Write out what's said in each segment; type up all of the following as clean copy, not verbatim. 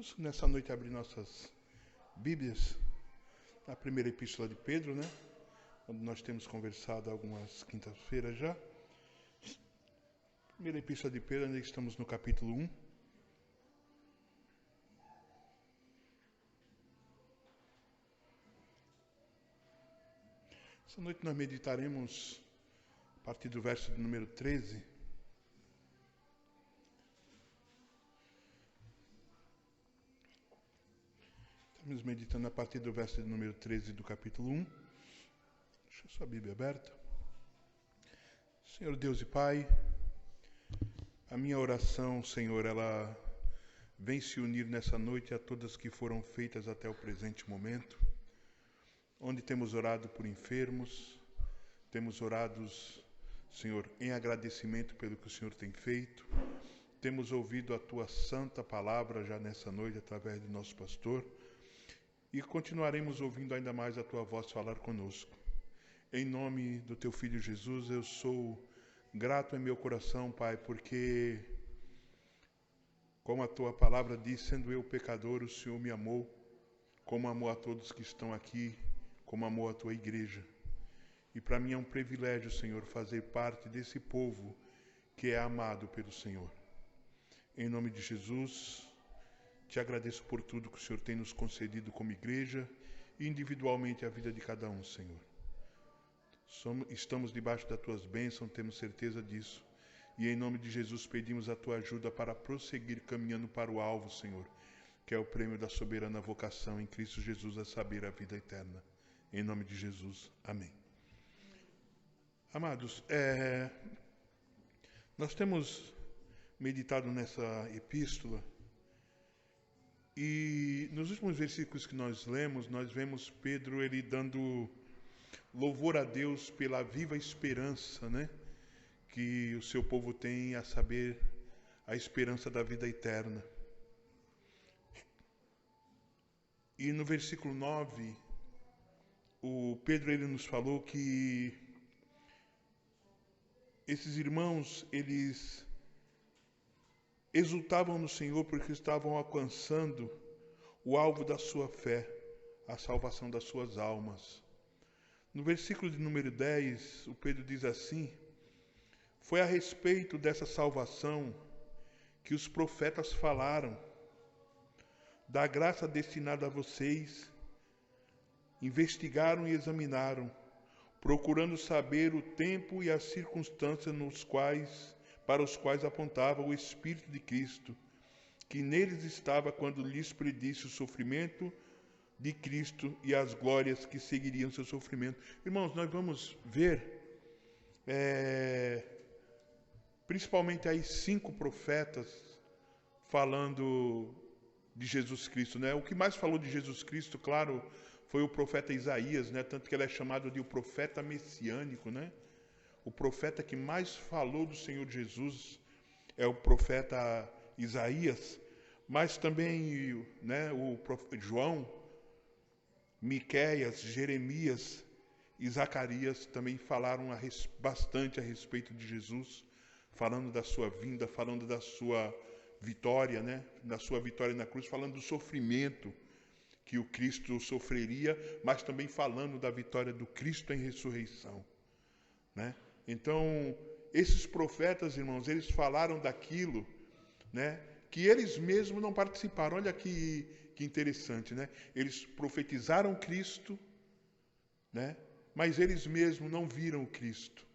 Vamos nessa noite abrir nossas Bíblias na primeira epístola de Pedro, né? Onde nós temos conversado algumas quintas-feiras já. Primeira epístola de Pedro, onde estamos no capítulo 1. Essa noite nós meditaremos a partir do verso de número 13. Estamos meditando a partir do verso de número 13 do capítulo 1. Deixa a sua Bíblia aberta. Senhor Deus e Pai, a minha oração, Senhor, ela vem se unir nessa noite a todas que foram feitas até o presente momento, onde temos orado por enfermos, temos orado, Senhor, em agradecimento pelo que o Senhor tem feito, temos ouvido a Tua santa palavra já nessa noite através do nosso pastor, e continuaremos ouvindo ainda mais a Tua voz falar conosco. Em nome do Teu Filho Jesus, eu sou grato em meu coração, Pai, porque, como a Tua palavra diz, sendo eu pecador, o Senhor me amou, como amou a todos que estão aqui, como amou a Tua igreja. E para mim é um privilégio, Senhor, fazer parte desse povo que é amado pelo Senhor. Em nome de Jesus, Te agradeço por tudo que o Senhor tem nos concedido como igreja e individualmente a vida de cada um, Senhor. Estamos debaixo das Tuas bênçãos, temos certeza disso. E em nome de Jesus pedimos a Tua ajuda para prosseguir caminhando para o alvo, Senhor, que é o prêmio da soberana vocação em Cristo Jesus, a saber, a vida eterna. Em nome de Jesus. Amém. Amados, nós temos meditado nessa epístola e nos últimos versículos que nós lemos, nós vemos Pedro ele dando louvor a Deus pela viva esperança, né, que o seu povo tem, a saber, a esperança da vida eterna. E no versículo 9, o Pedro ele nos falou que esses irmãos, eles exultavam no Senhor porque estavam alcançando o alvo da sua fé, a salvação das suas almas. No versículo de número 10, o Pedro diz assim: foi a respeito dessa salvação que os profetas falaram, da graça destinada a vocês, investigaram e examinaram, procurando saber o tempo e as circunstâncias para os quais apontava o Espírito de Cristo, que neles estava quando lhes predisse o sofrimento de Cristo e as glórias que seguiriam seu sofrimento. Irmãos, nós vamos ver, principalmente aí 5 profetas falando de Jesus Cristo, né? O que mais falou de Jesus Cristo, claro, foi o profeta Isaías, né? Tanto que ele é chamado de o profeta messiânico, né? O profeta que mais falou do Senhor Jesus é o profeta Isaías, mas também, né, o profeta João, Miqueias, Jeremias e Zacarias também falaram bastante a respeito de Jesus, falando da sua vinda, falando da sua vitória, né, da sua vitória na cruz, falando do sofrimento que o Cristo sofreria, mas também falando da vitória do Cristo em ressurreição, né? Então, esses profetas, irmãos, eles falaram daquilo, né, que eles mesmos não participaram. Olha que interessante, né? Eles profetizaram Cristo, né, mas eles mesmos não viram o Cristo.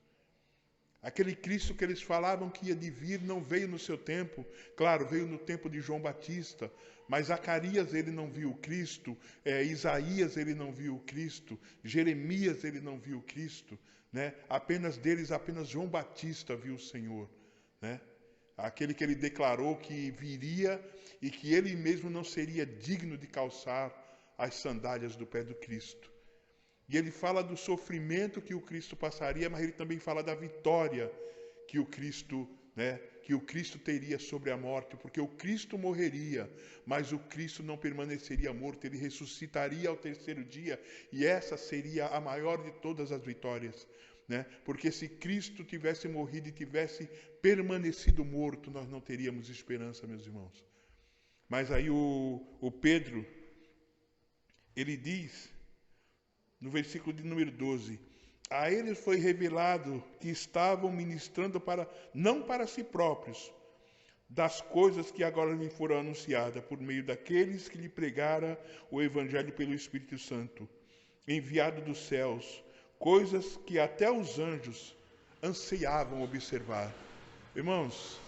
Aquele Cristo que eles falavam que ia de vir não veio no seu tempo. Claro, veio no tempo de João Batista, mas Zacarias ele não viu o Cristo, Isaías ele não viu o Cristo, Jeremias ele não viu o Cristo, né? Apenas João Batista viu o Senhor, né? Aquele que ele declarou que viria e que ele mesmo não seria digno de calçar as sandálias do pé do Cristo. E ele fala do sofrimento que o Cristo passaria, mas ele também fala da vitória que o Cristo, né, que o Cristo teria sobre a morte, porque o Cristo morreria, mas o Cristo não permaneceria morto, ele ressuscitaria ao terceiro dia, e essa seria a maior de todas as vitórias, né? Porque se Cristo tivesse morrido e tivesse permanecido morto, nós não teríamos esperança, meus irmãos. Mas aí o Pedro, ele diz, no versículo de número 12, a eles foi revelado que estavam ministrando não para si próprios, das coisas que agora lhe foram anunciadas, por meio daqueles que lhe pregara o Evangelho pelo Espírito Santo, enviado dos céus, coisas que até os anjos anseiavam observar. Irmãos,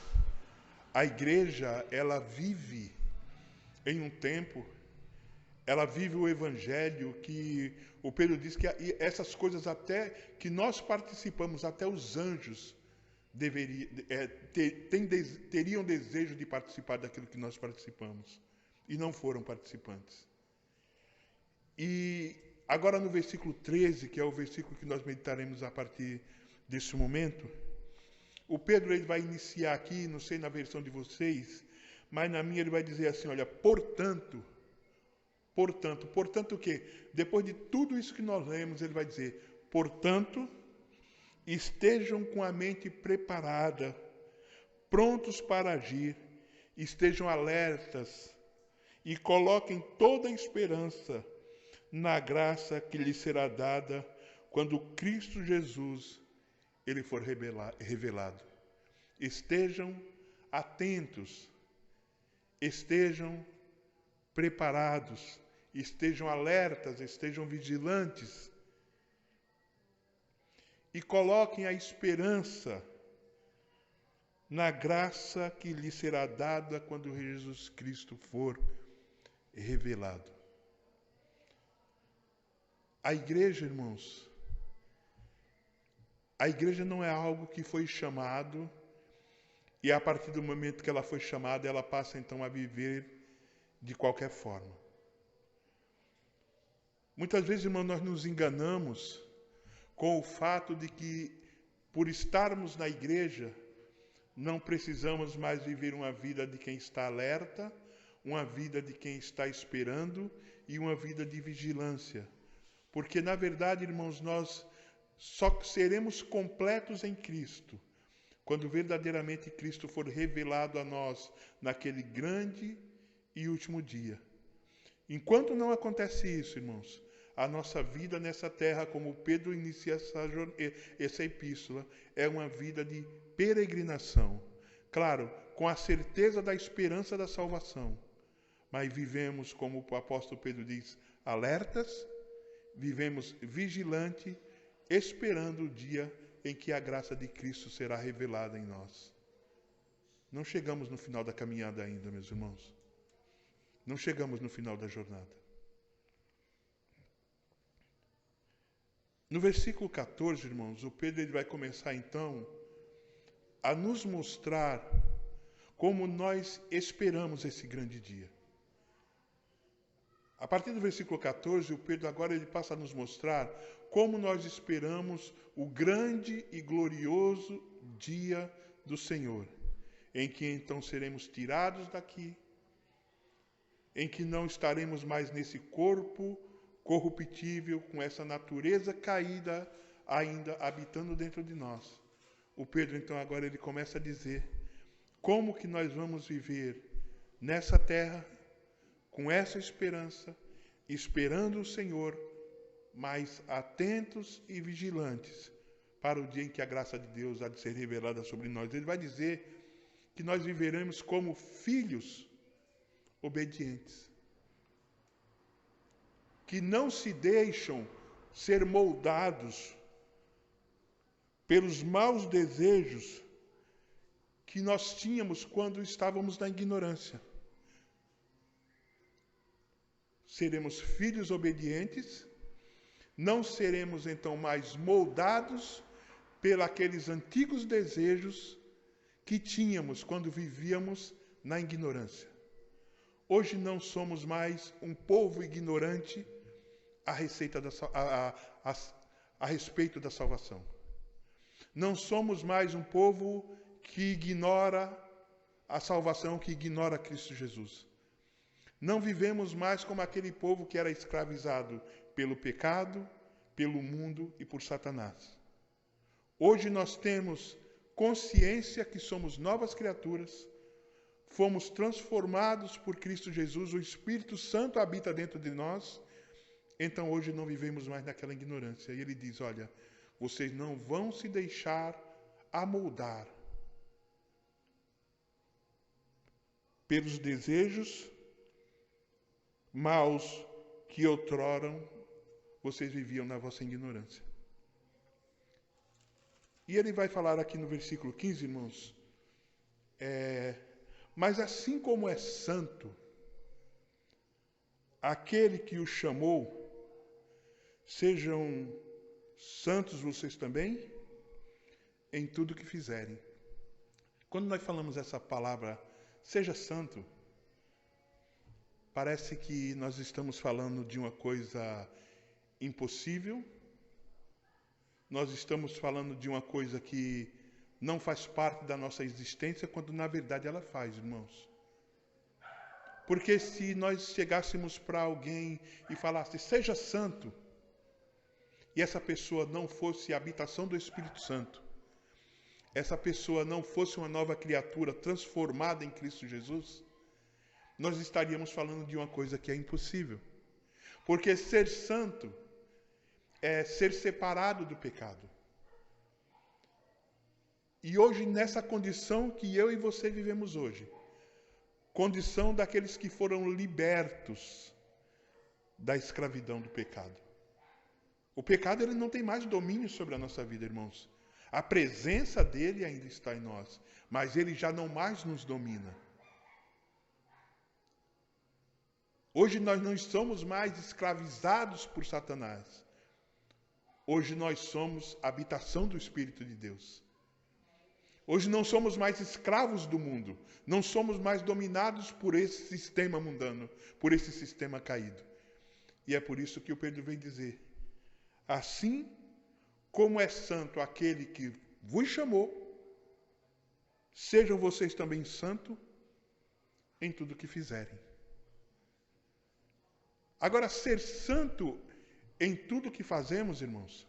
a igreja, ela vive em um tempo, ela vive o Evangelho que o Pedro diz que essas coisas até que nós participamos, até os anjos teriam desejo de participar daquilo que nós participamos e não foram participantes. E agora no versículo 13, que é o versículo que nós meditaremos a partir desse momento, o Pedro ele vai iniciar aqui, não sei na versão de vocês, mas na minha ele vai dizer assim, olha, portanto o quê? Depois de tudo isso que nós lemos, ele vai dizer, portanto, estejam com a mente preparada, prontos para agir, estejam alertas e coloquem toda a esperança na graça que lhes será dada quando Cristo Jesus ele for revelado. Estejam atentos, estejam preparados, estejam alertas, estejam vigilantes e coloquem a esperança na graça que lhe será dada quando Jesus Cristo for revelado. A igreja, irmãos, a igreja não é algo que foi chamado e a partir do momento que ela foi chamada, ela passa então a viver de qualquer forma. Muitas vezes, irmãos, nós nos enganamos com o fato de que, por estarmos na igreja, não precisamos mais viver uma vida de quem está alerta, uma vida de quem está esperando e uma vida de vigilância. Porque, na verdade, irmãos, nós só seremos completos em Cristo quando verdadeiramente Cristo for revelado a nós naquele grande e último dia. Enquanto não acontece isso, irmãos, a nossa vida nessa terra, como Pedro inicia essa epístola, é uma vida de peregrinação. Claro, com a certeza da esperança da salvação. Mas vivemos, como o apóstolo Pedro diz, alertas, vivemos vigilante, esperando o dia em que a graça de Cristo será revelada em nós. Não chegamos no final da caminhada ainda, meus irmãos. Não chegamos no final da jornada. No versículo 14, irmãos, o Pedro ele vai começar então a nos mostrar como nós esperamos esse grande dia. A partir do versículo 14, o Pedro agora ele passa a nos mostrar como nós esperamos o grande e glorioso dia do Senhor, em que então seremos tirados daqui, em que não estaremos mais nesse corpo corruptível, com essa natureza caída ainda habitando dentro de nós. O Pedro então agora ele começa a dizer como que nós vamos viver nessa terra com essa esperança, esperando o Senhor, mas atentos e vigilantes para o dia em que a graça de Deus há de ser revelada sobre nós. Ele vai dizer que nós viveremos como filhos obedientes, que não se deixam ser moldados pelos maus desejos que nós tínhamos quando estávamos na ignorância. Seremos filhos obedientes, não seremos então mais moldados pelos antigos desejos que tínhamos quando vivíamos na ignorância. Hoje não somos mais um povo ignorante a respeito da salvação. Não somos mais um povo que ignora a salvação, que ignora Cristo Jesus. Não vivemos mais como aquele povo que era escravizado pelo pecado, pelo mundo e por Satanás. Hoje nós temos consciência que somos novas criaturas, fomos transformados por Cristo Jesus, o Espírito Santo habita dentro de nós, então hoje não vivemos mais naquela ignorância. E ele diz, olha, vocês não vão se deixar amoldar pelos desejos maus que outrora vocês viviam na vossa ignorância. E ele vai falar aqui no versículo 15, irmãos, mas assim como é santo aquele que o chamou, sejam santos vocês também em tudo que fizerem. Quando nós falamos essa palavra, seja santo, parece que nós estamos falando de uma coisa impossível, nós estamos falando de uma coisa que não faz parte da nossa existência, quando na verdade ela faz, irmãos. Porque se nós chegássemos para alguém e falasse, seja santo, e essa pessoa não fosse a habitação do Espírito Santo, essa pessoa não fosse uma nova criatura transformada em Cristo Jesus, nós estaríamos falando de uma coisa que é impossível. Porque ser santo é ser separado do pecado. E hoje, nessa condição que eu e você vivemos hoje, condição daqueles que foram libertos da escravidão do pecado. O pecado ele não tem mais domínio sobre a nossa vida, irmãos. A presença dele ainda está em nós, mas ele já não mais nos domina. Hoje nós não somos mais escravizados por Satanás. Hoje nós somos a habitação do Espírito de Deus. Hoje não somos mais escravos do mundo, não somos mais dominados por esse sistema mundano, por esse sistema caído. E é por isso que o Pedro vem dizer, assim como é santo aquele que vos chamou, sejam vocês também santos em tudo que fizerem. Agora, ser santo em tudo que fazemos, irmãos,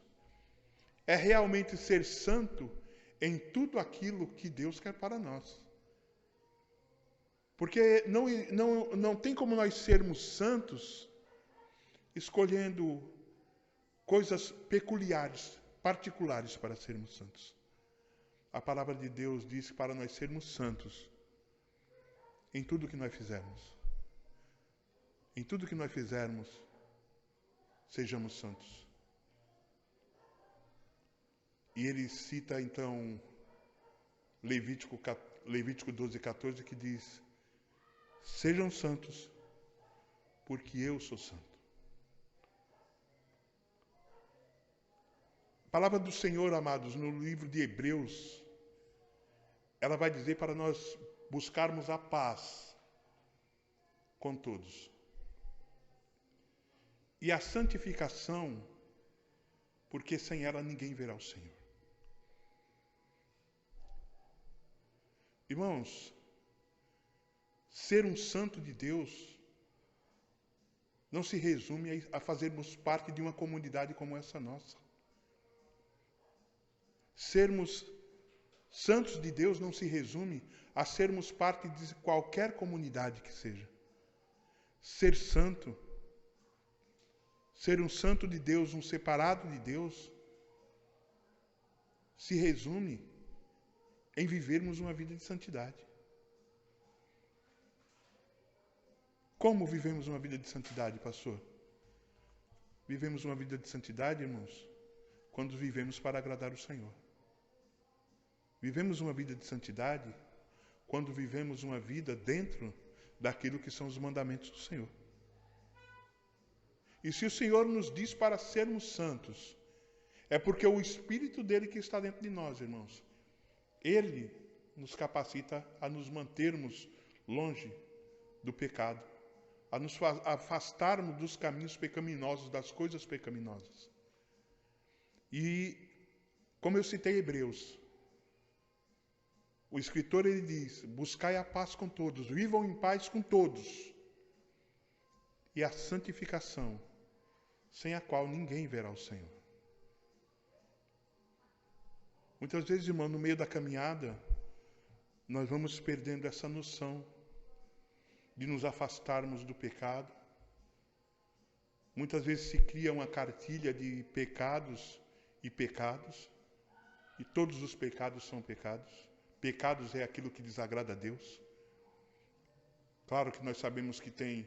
é realmente ser santo em tudo aquilo que Deus quer para nós. Porque não tem como nós sermos santos escolhendo coisas peculiares, particulares para sermos santos. A palavra de Deus diz que para nós sermos santos em tudo que nós fizermos. Em tudo que nós fizermos, sejamos santos. E ele cita então Levítico 12:14, que diz, sejam santos, porque eu sou santo. A palavra do Senhor, amados, no livro de Hebreus, ela vai dizer para nós buscarmos a paz com todos. E a santificação, porque sem ela ninguém verá o Senhor. Irmãos, ser um santo de Deus não se resume a fazermos parte de uma comunidade como essa nossa. Sermos santos de Deus não se resume a sermos parte de qualquer comunidade que seja. Ser santo, ser um santo de Deus, um separado de Deus, se resume em vivermos uma vida de santidade. Como vivemos uma vida de santidade, pastor? Vivemos uma vida de santidade, irmãos, quando vivemos para agradar o Senhor. Vivemos uma vida de santidade quando vivemos uma vida dentro daquilo que são os mandamentos do Senhor. E se o Senhor nos diz para sermos santos, é porque o Espírito dele que está dentro de nós, irmãos, ele nos capacita a nos mantermos longe do pecado, a nos afastarmos dos caminhos pecaminosos, das coisas pecaminosas. E, como eu citei Hebreus, o escritor ele diz, buscai a paz com todos, vivam em paz com todos, e a santificação, sem a qual ninguém verá o Senhor. Muitas vezes, irmão, no meio da caminhada, nós vamos perdendo essa noção de nos afastarmos do pecado. Muitas vezes se cria uma cartilha de pecados, e todos os pecados são pecados. Pecados é aquilo que desagrada a Deus. Claro que nós sabemos que tem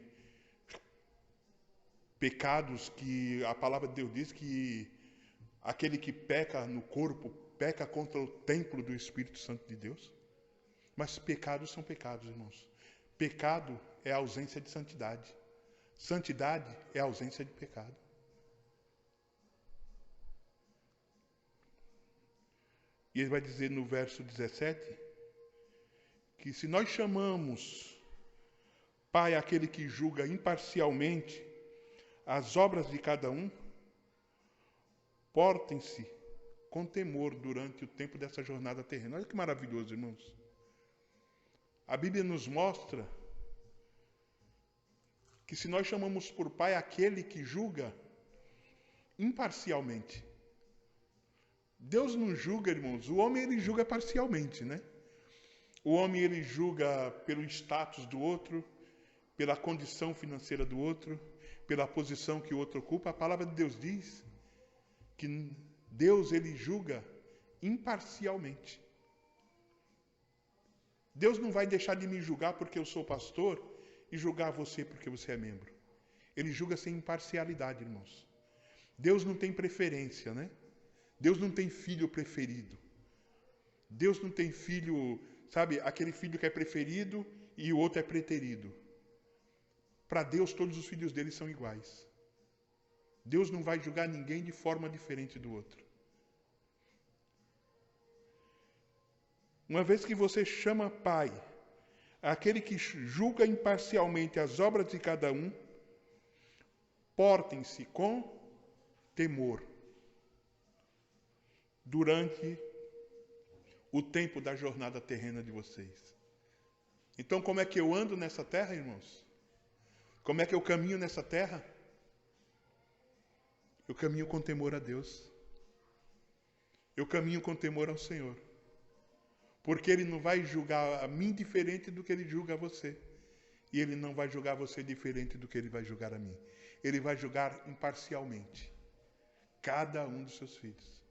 pecados que a palavra de Deus diz que aquele que peca no corpo, peca contra o templo do Espírito Santo de Deus. Mas pecados são pecados, irmãos. Pecado é a ausência de santidade. Santidade é a ausência de pecado. E ele vai dizer no verso 17, que se nós chamamos Pai aquele que julga imparcialmente as obras de cada um, portem-se com temor durante o tempo dessa jornada terrena. Olha que maravilhoso, irmãos. A Bíblia nos mostra que se nós chamamos por Pai aquele que julga imparcialmente. Deus não julga, irmãos. O homem, ele julga parcialmente, né? O homem, ele julga pelo status do outro, pela condição financeira do outro, pela posição que o outro ocupa. A palavra de Deus diz que Deus, ele julga imparcialmente. Deus não vai deixar de me julgar porque eu sou pastor e julgar você porque você é membro. Ele julga sem imparcialidade, irmãos. Deus não tem preferência, né? Deus não tem filho preferido. Deus não tem filho, sabe, aquele filho que é preferido e o outro é preterido. Para Deus, todos os filhos dele são iguais. Deus não vai julgar ninguém de forma diferente do outro. Uma vez que você chama Pai, aquele que julga imparcialmente as obras de cada um, portem-se com temor durante o tempo da jornada terrena de vocês. Então, como é que eu ando nessa terra, irmãos? Como é que eu caminho nessa terra? Eu caminho com temor a Deus. Eu caminho com temor ao Senhor. Porque Ele não vai julgar a mim diferente do que Ele julga a você. E Ele não vai julgar você diferente do que Ele vai julgar a mim. Ele vai julgar imparcialmente cada um dos seus filhos.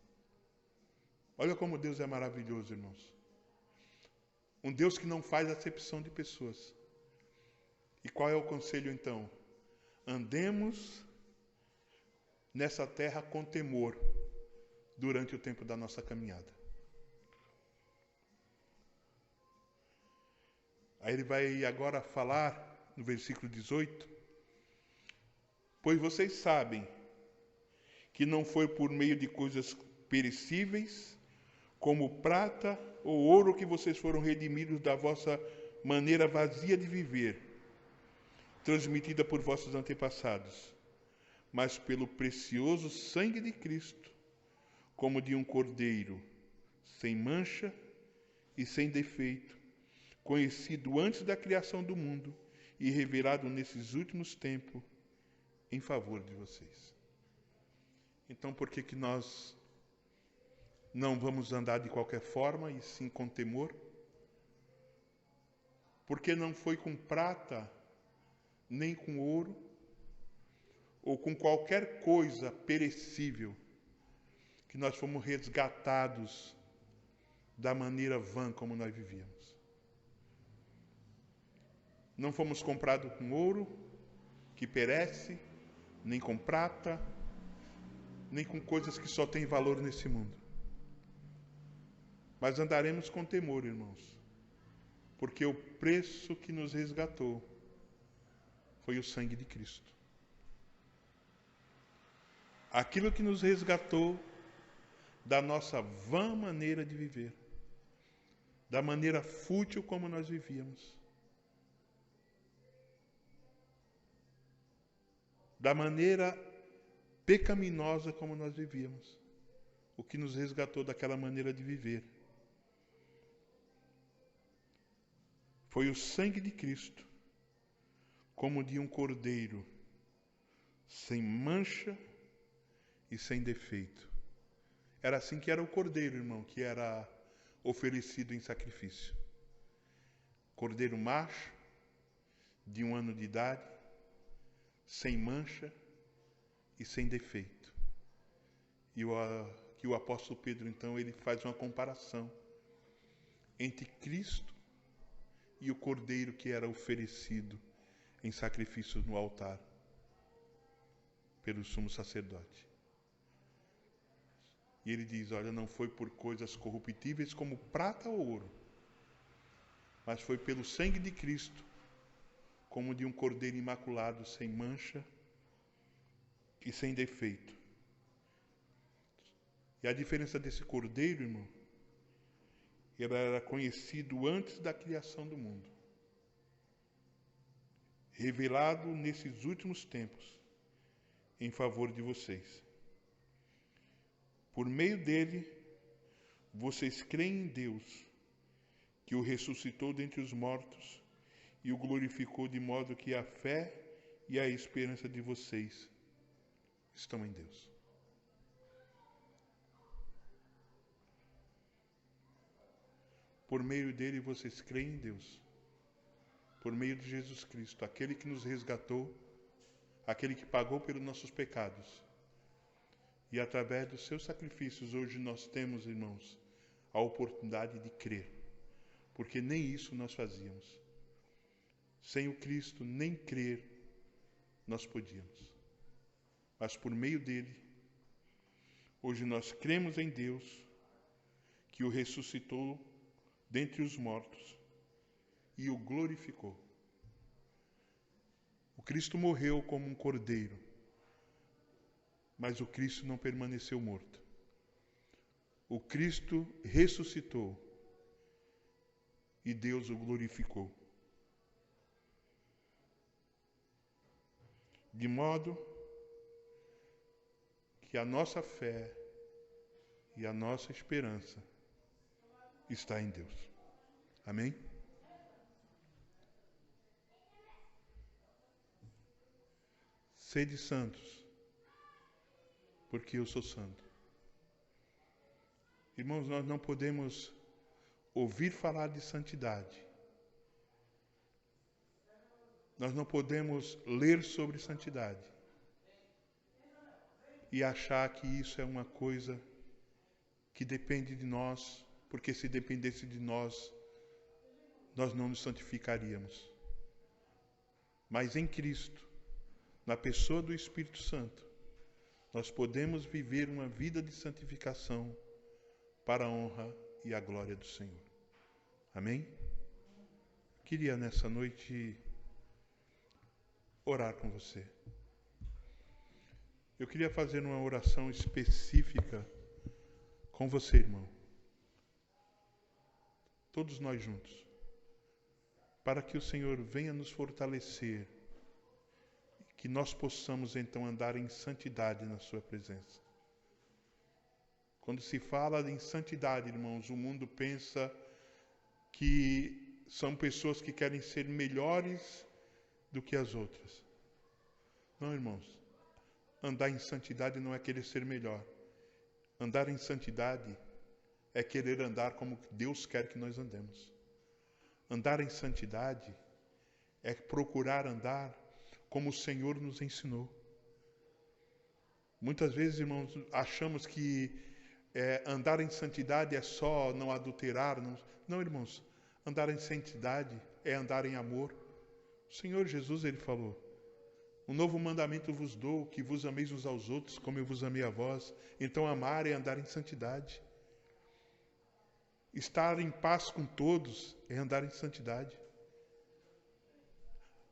Olha como Deus é maravilhoso, irmãos. Um Deus que não faz acepção de pessoas. E qual é o conselho, então? Andemos nessa terra com temor durante o tempo da nossa caminhada. Aí ele vai agora falar, no versículo 18, pois vocês sabem que não foi por meio de coisas perecíveis, como prata ou ouro, que vocês foram redimidos da vossa maneira vazia de viver, transmitida por vossos antepassados, mas pelo precioso sangue de Cristo, como de um cordeiro, sem mancha e sem defeito, conhecido antes da criação do mundo e revelado nesses últimos tempos em favor de vocês. Então, por que nós não vamos andar de qualquer forma, e sim com temor? Porque não foi com prata, nem com ouro, ou com qualquer coisa perecível, que nós fomos resgatados da maneira vã como nós vivíamos. Não fomos comprados com ouro, que perece, nem com prata, nem com coisas que só têm valor nesse mundo. Mas andaremos com temor, irmãos, porque o preço que nos resgatou foi o sangue de Cristo. Aquilo que nos resgatou da nossa vã maneira de viver, da maneira fútil como nós vivíamos, da maneira pecaminosa como nós vivíamos, o que nos resgatou daquela maneira de viver foi o sangue de Cristo, como de um cordeiro, sem mancha e sem defeito. Era assim que era o cordeiro, irmão, que era oferecido em sacrifício. cordeiro macho, de 1 ano de idade, sem mancha e sem defeito. E o apóstolo Pedro, então, ele faz uma comparação entre Cristo e o cordeiro que era oferecido em sacrifício no altar pelo sumo sacerdote. E ele diz, olha, não foi por coisas corruptíveis como prata ou ouro, mas foi pelo sangue de Cristo, como de um cordeiro imaculado, sem mancha e sem defeito. E a diferença desse cordeiro, irmão, ele era conhecido antes da criação do mundo, revelado nesses últimos tempos, em favor de vocês. Por meio dele, vocês creem em Deus, que o ressuscitou dentre os mortos e o glorificou, de modo que a fé e a esperança de vocês estão em Deus. Por meio dele, vocês creem em Deus. Por meio de Jesus Cristo, aquele que nos resgatou, aquele que pagou pelos nossos pecados. E através dos seus sacrifícios, hoje nós temos, irmãos, a oportunidade de crer. Porque nem isso nós fazíamos. Sem o Cristo, nem crer nós podíamos. Mas por meio dele, hoje nós cremos em Deus, que o ressuscitou dentre os mortos e o glorificou. O Cristo morreu como um cordeiro, mas o Cristo não permaneceu morto. O Cristo ressuscitou e Deus o glorificou. De modo que a nossa fé e a nossa esperança está em Deus. Amém? Sede santos, porque eu sou santo. Irmãos, nós não podemos ouvir falar de santidade. Nós não podemos ler sobre santidade e achar que isso é uma coisa que depende de nós, porque se dependesse de nós, nós não nos santificaríamos. Mas em Cristo, na pessoa do Espírito Santo, nós podemos viver uma vida de santificação para a honra e a glória do Senhor. Amém? Queria nessa noite orar com você. Eu queria fazer uma oração específica com você, irmão. Todos nós juntos. Para que o Senhor venha nos fortalecer, que nós possamos então andar em santidade na sua presença. Quando se fala em santidade, irmãos, o mundo pensa que são pessoas que querem ser melhores do que as outras. Não, irmãos. Andar em santidade não é querer ser melhor. Andar em santidade é querer andar como Deus quer que nós andemos. Andar em santidade é procurar andar como o Senhor nos ensinou. Muitas vezes, irmãos, achamos que andar em santidade é só não adulterar. Não, irmãos. Andar em santidade é andar em amor. O Senhor Jesus, ele falou, um novo mandamento vos dou, que vos ameis uns aos outros, como eu vos amei a vós. Então amar é andar em santidade. Estar em paz com todos é andar em santidade.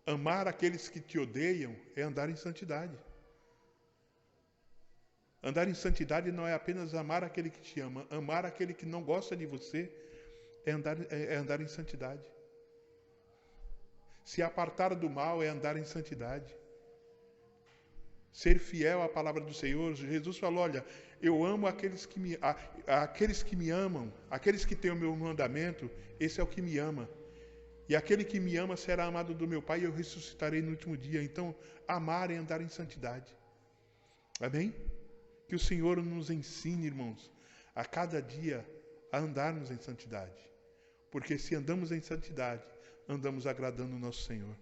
Amar aqueles que te odeiam é andar em santidade. Andar em santidade não é apenas amar aquele que te ama. Amar aquele que não gosta de você é andar em santidade. Se apartar do mal é andar em santidade. Ser fiel à palavra do Senhor. Jesus falou, olha, eu amo aqueles que me amam, aqueles que têm o meu mandamento, esse é o que me ama. E aquele que me ama será amado do meu Pai e eu ressuscitarei no último dia. Então, amar é andar em santidade. Amém? Que o Senhor nos ensine, irmãos, a cada dia a andarmos em santidade. Porque se andamos em santidade, andamos agradando o nosso Senhor.